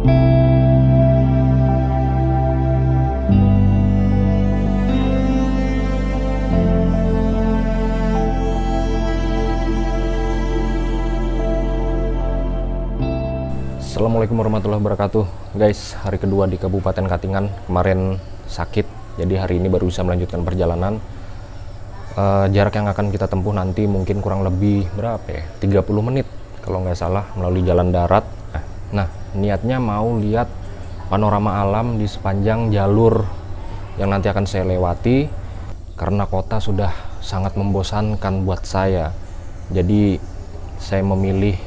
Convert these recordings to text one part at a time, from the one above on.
Assalamualaikum warahmatullahi wabarakatuh. Guys, hari kedua di Kabupaten Katingan. Kemarin sakit, jadi hari ini baru bisa melanjutkan perjalanan. Jarak yang akan kita tempuh nanti mungkin kurang lebih berapa ya? 30 menit kalau nggak salah, melalui jalan darat. Nah, niatnya mau lihat panorama alam di sepanjang jalur yang nanti akan saya lewati, karena kota sudah sangat membosankan buat saya. Jadi saya memilih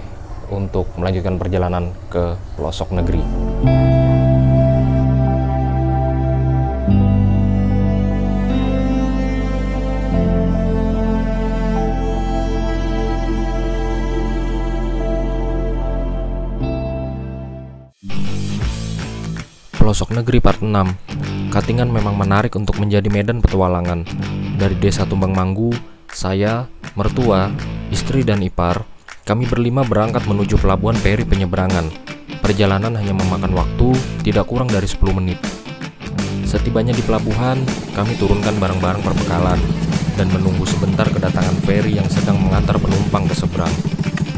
untuk melanjutkan perjalanan ke pelosok negeri. Pelosok negeri part 6. Katingan memang menarik untuk menjadi medan petualangan. Dari desa Tumbang Manggu, saya, mertua, istri dan ipar, kami berlima berangkat menuju pelabuhan Peri Penyeberangan. Perjalanan hanya memakan waktu tidak kurang dari 10 menit. Setibanya di pelabuhan, kami turunkan barang-barang perbekalan dan menunggu sebentar kedatangan feri yang sedang mengantar penumpang ke seberang.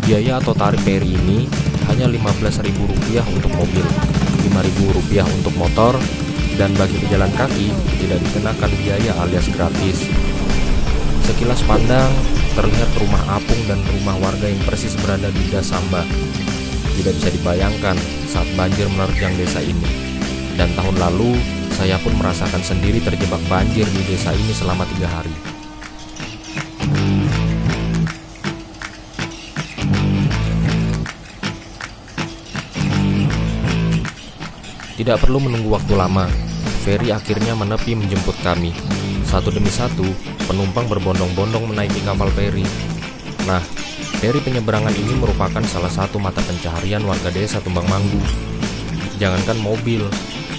Biaya atau tarif feri ini hanya Rp15.000 untuk mobil, Rp5.000 untuk motor, dan bagi pejalan kaki tidak dikenakan biaya alias gratis. Sekilas pandang, terlihat rumah apung dan rumah warga yang persis berada di Dasamba. Tidak bisa dibayangkan saat banjir menerjang desa ini. Dan tahun lalu, saya pun merasakan sendiri terjebak banjir di desa ini selama 3 hari. Tidak perlu menunggu waktu lama, feri akhirnya menepi menjemput kami. Satu demi satu, penumpang berbondong-bondong menaiki kapal feri. Nah, feri penyeberangan ini merupakan salah satu mata pencaharian warga desa Tumbang Manggu. Jangankan mobil,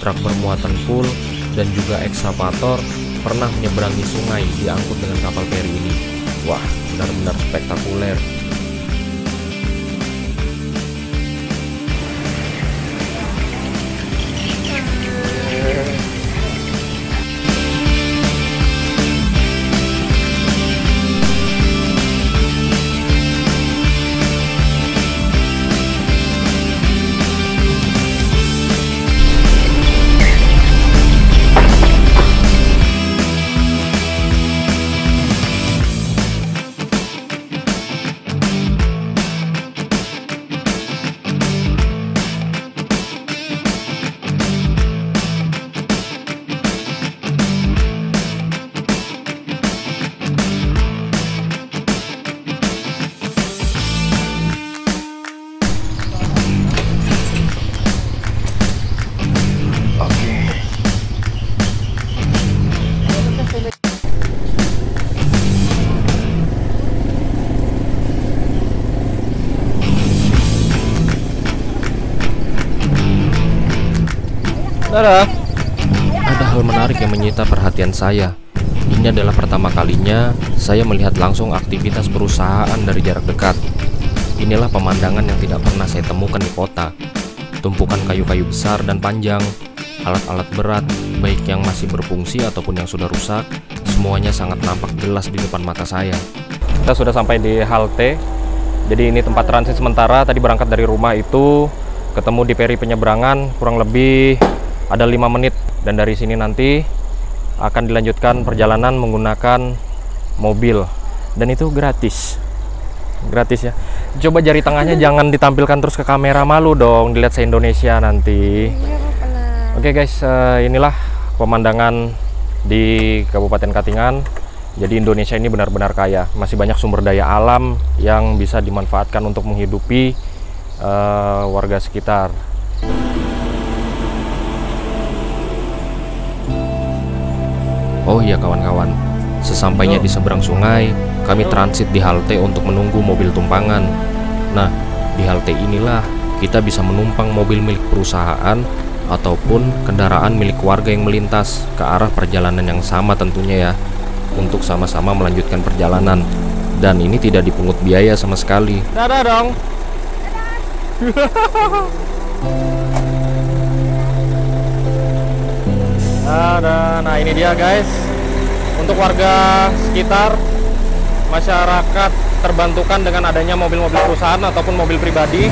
truk bermuatan full, dan juga ekskavator pernah menyeberangi sungai diangkut dengan kapal feri ini. Wah, benar-benar spektakuler. Ada hal menarik yang menyita perhatian saya. Ini adalah pertama kalinya saya melihat langsung aktivitas perusahaan dari jarak dekat. Inilah pemandangan yang tidak pernah saya temukan di kota. Tumpukan kayu-kayu besar dan panjang, alat-alat berat, baik yang masih berfungsi ataupun yang sudah rusak, semuanya sangat nampak jelas di depan mata saya. Kita sudah sampai di halte. Jadi ini tempat transit sementara. Tadi berangkat dari rumah itu, ketemu di Peri Penyeberangan, kurang lebih ada 5 menit, dan dari sini nanti akan dilanjutkan perjalanan menggunakan mobil, dan itu gratis ya. Coba jari tengahnya jangan ditampilkan terus ke kamera, malu dong dilihat se-Indonesia nanti. Oke guys, inilah pemandangan di Kabupaten Katingan. Jadi Indonesia ini benar-benar kaya, masih banyak sumber daya alam yang bisa dimanfaatkan untuk menghidupi warga sekitar. Oh iya kawan-kawan, sesampainya di seberang sungai, kami transit di halte untuk menunggu mobil tumpangan. Nah, di halte inilah kita bisa menumpang mobil milik perusahaan ataupun kendaraan milik warga yang melintas ke arah perjalanan yang sama tentunya ya, untuk sama-sama melanjutkan perjalanan. Dan ini tidak dipungut biaya sama sekali. Dadah dong. Dan nah ini dia guys, untuk warga sekitar, masyarakat terbantukan dengan adanya mobil-mobil perusahaan ataupun mobil pribadi.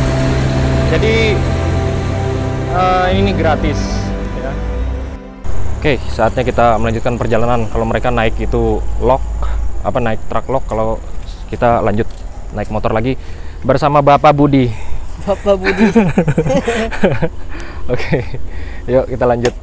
Jadi ini gratis ya. Oke, saatnya kita melanjutkan perjalanan. Kalau mereka naik itu naik truk lok, kalau kita lanjut naik motor lagi bersama Bapak Budi. Bapak Budi. Oke, yuk kita lanjut.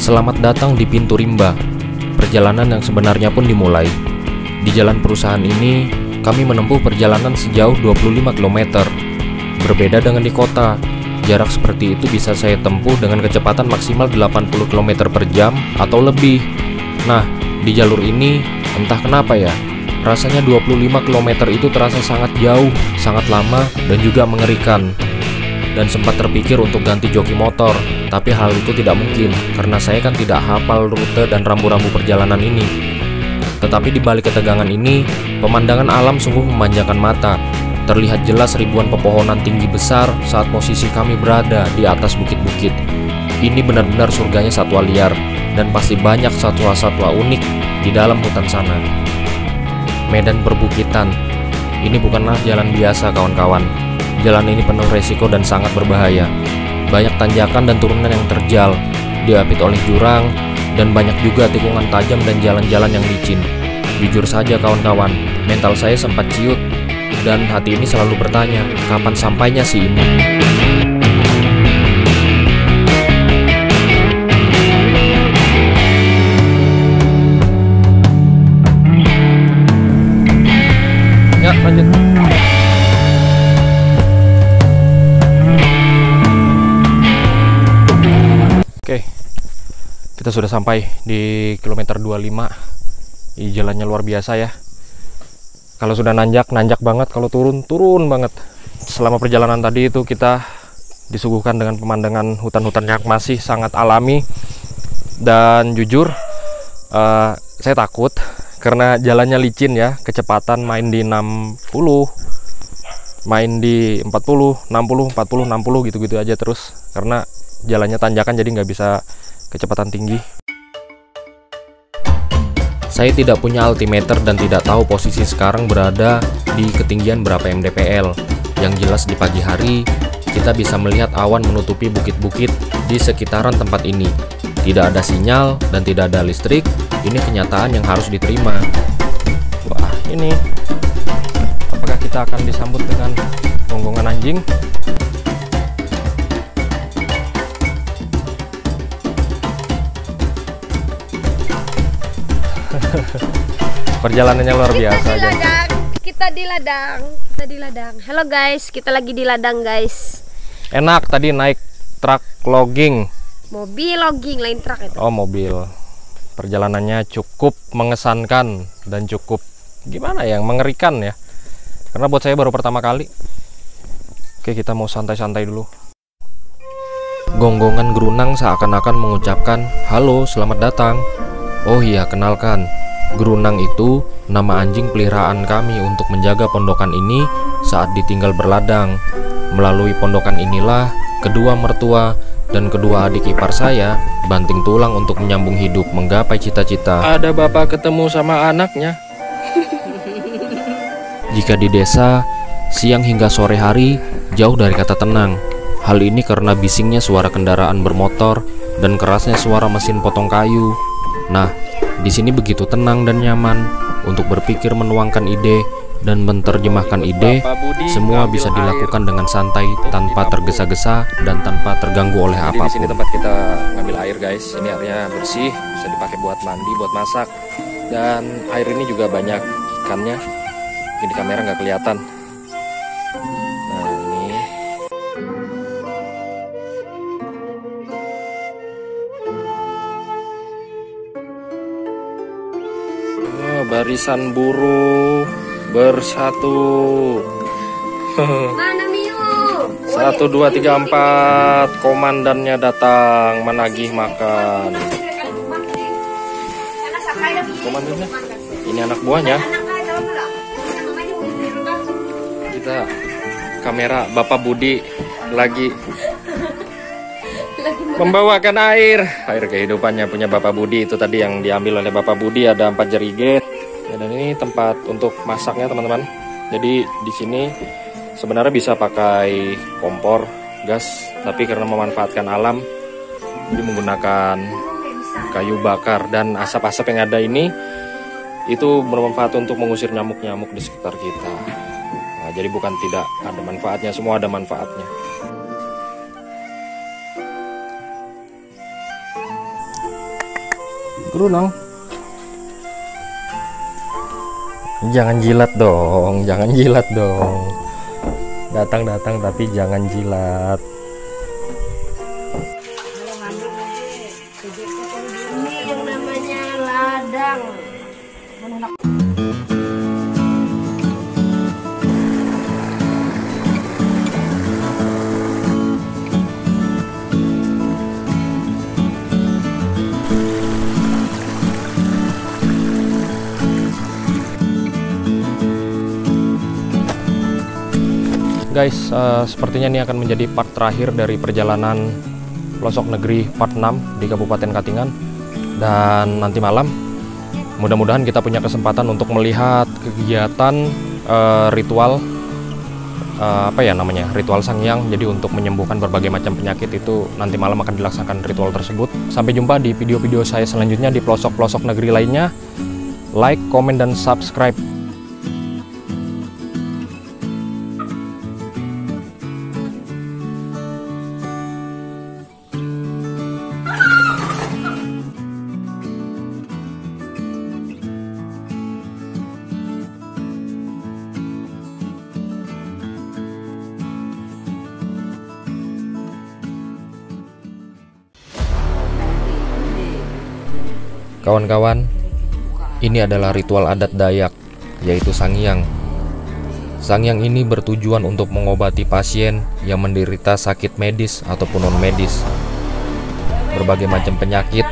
Selamat datang di pintu rimba. Perjalanan yang sebenarnya pun dimulai. Di jalan perusahaan ini, kami menempuh perjalanan sejauh 25 km. Berbeda dengan di kota, jarak seperti itu bisa saya tempuh dengan kecepatan maksimal 80 km per jam atau lebih. Nah, di jalur ini, entah kenapa ya, rasanya 25 km itu terasa sangat jauh, sangat lama, dan juga mengerikan. Dan sempat terpikir untuk ganti joki motor, tapi hal itu tidak mungkin karena saya kan tidak hafal rute dan rambu-rambu perjalanan ini. Tetapi di balik ketegangan ini, pemandangan alam sungguh memanjakan mata. Terlihat jelas ribuan pepohonan tinggi besar saat posisi kami berada di atas bukit-bukit. Ini benar-benar surganya satwa liar, dan pasti banyak satwa-satwa unik di dalam hutan sana. Medan perbukitan, ini bukanlah jalan biasa kawan-kawan. Jalan ini penuh resiko dan sangat berbahaya. Banyak tanjakan dan turunan yang terjal, diapit oleh jurang, dan banyak juga tikungan tajam dan jalan-jalan yang licin. Jujur saja kawan-kawan, mental saya sempat ciut, dan hati ini selalu bertanya, kapan sampainya sih ini? Ya, lanjut. Oke, kita sudah sampai di kilometer 25. Jalannya luar biasa ya. Kalau sudah nanjak banget, kalau turun banget. Selama perjalanan tadi itu kita disuguhkan dengan pemandangan hutan-hutan yang masih sangat alami. Dan jujur, saya takut karena jalannya licin ya. Kecepatan main di 60, main di 40, 60, 40, 60 gitu-gitu aja terus. Karena jalannya tanjakan, jadi nggak bisa kecepatan tinggi. Saya tidak punya altimeter dan tidak tahu posisi sekarang berada di ketinggian berapa mdpl. Yang jelas di pagi hari kita bisa melihat awan menutupi bukit-bukit di sekitaran tempat ini. Tidak ada sinyal dan tidak ada listrik. Ini kenyataan yang harus diterima. Wah, ini apakah kita akan disambut dengan gonggongan anjing? Perjalanannya luar biasa aja. Kita di ladang. Halo guys, kita lagi di ladang guys. Enak tadi naik truk logging. Mobil logging, lain truk itu. Oh, mobil. Perjalanannya cukup mengesankan dan cukup gimana ya, mengerikan ya. Karena buat saya baru pertama kali. Oke, kita mau santai-santai dulu. Gonggongan gerunang seakan-akan mengucapkan, "Halo, selamat datang." Oh iya, kenalkan, gerunang itu nama anjing peliharaan kami untuk menjaga pondokan ini saat ditinggal berladang. Melalui pondokan inilah kedua mertua dan kedua adik ipar saya banting tulang untuk menyambung hidup, menggapai cita-cita. Ada bapak ketemu sama anaknya. Jika di desa, siang hingga sore hari jauh dari kata tenang. Hal ini karena bisingnya suara kendaraan bermotor dan kerasnya suara mesin potong kayu. Nah, di sini begitu tenang dan nyaman untuk berpikir, menuangkan ide, dan menerjemahkan ide. Semua bisa dilakukan dengan santai, tanpa tergesa-gesa, dan tanpa terganggu oleh apapun. Di sini tempat kita ngambil air guys. Ini airnya bersih, bisa dipakai buat mandi, buat masak. Dan air ini juga banyak ikannya. Ini di kamera nggak kelihatan. Nah, ini. Barisan buruh bersatu. Mana Miu? 1, 2, 3, 4. Komandannya datang menagih makan. Komandannya, ini anak buahnya. Kita kamera Bapak Budi lagi membawakan air kehidupannya punya Bapak Budi. Itu tadi yang diambil oleh Bapak Budi, ada 4 jerigen. Dan ini tempat untuk masaknya, teman-teman. Jadi di sini sebenarnya bisa pakai kompor gas, tapi karena memanfaatkan alam, jadi menggunakan kayu bakar. Dan asap-asap yang ada ini itu bermanfaat untuk mengusir nyamuk-nyamuk di sekitar kita. Nah, jadi bukan tidak ada manfaatnya, semua ada manfaatnya. Gerunang. Jangan jilat dong, jangan jilat dong. Datang tapi jangan jilat. Ini yang namanya ladang. Guys, sepertinya ini akan menjadi part terakhir dari perjalanan pelosok negeri part 6 di Kabupaten Katingan. Dan nanti malam mudah-mudahan kita punya kesempatan untuk melihat kegiatan ritual ritual Sangyang. Jadi untuk menyembuhkan berbagai macam penyakit itu nanti malam akan dilaksanakan ritual tersebut. Sampai jumpa di video-video saya selanjutnya di pelosok-pelosok negeri lainnya. Like, komen, dan subscribe. Kawan-kawan, ini adalah ritual adat Dayak, yaitu Sangyang. Sangyang ini bertujuan untuk mengobati pasien yang menderita sakit medis ataupun non-medis. Berbagai macam penyakit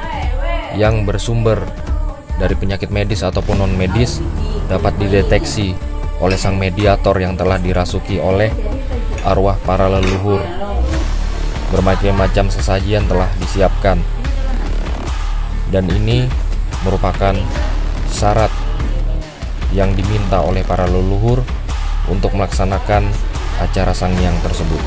yang bersumber dari penyakit medis ataupun non-medis dapat dideteksi oleh sang mediator yang telah dirasuki oleh arwah para leluhur. Berbagai macam sesajian telah disiapkan. Dan ini merupakan syarat yang diminta oleh para leluhur untuk melaksanakan acara Sangyang tersebut.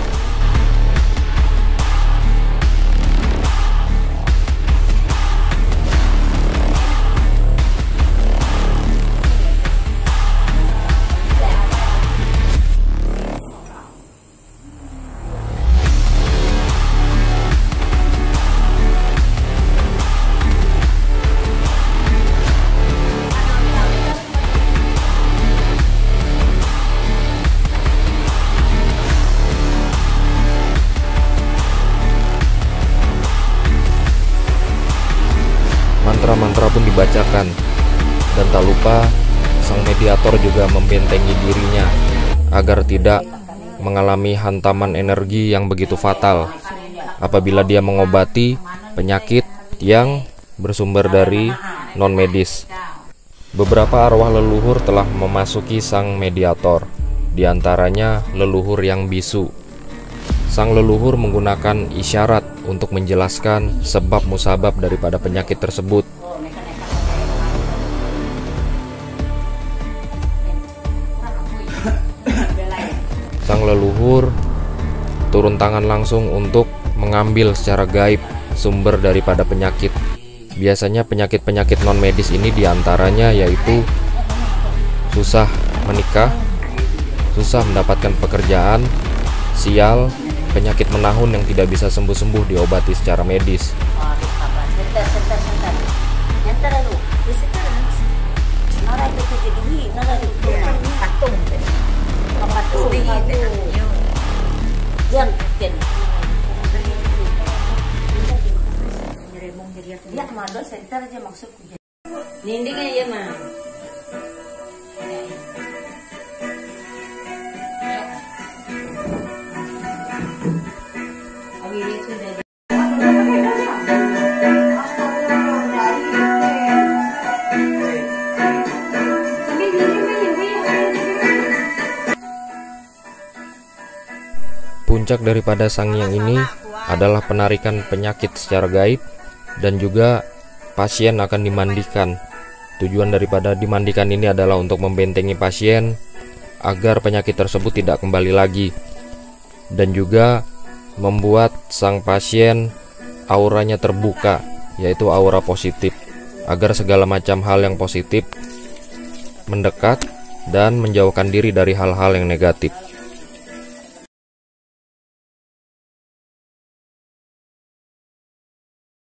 Mantra-mantra pun dibacakan, dan tak lupa sang mediator juga membentengi dirinya agar tidak mengalami hantaman energi yang begitu fatal apabila dia mengobati penyakit yang bersumber dari non-medis. Beberapa arwah leluhur telah memasuki sang mediator, diantaranya leluhur yang bisu. Sang leluhur menggunakan isyarat untuk menjelaskan sebab musabab daripada penyakit tersebut. Sang leluhur turun tangan langsung untuk mengambil secara gaib sumber daripada penyakit. Biasanya penyakit-penyakit non-medis ini diantaranya yaitu susah menikah, susah mendapatkan pekerjaan, sial, penyakit menahun yang tidak bisa sembuh-sembuh diobati secara medis. Ninding aja mah. Puncak daripada sangyang ini adalah penarikan penyakit secara gaib, dan juga pasien akan dimandikan. Tujuan daripada dimandikan ini adalah untuk membentengi pasien agar penyakit tersebut tidak kembali lagi, dan juga membuat sang pasien auranya terbuka, yaitu aura positif, agar segala macam hal yang positif mendekat dan menjauhkan diri dari hal-hal yang negatif.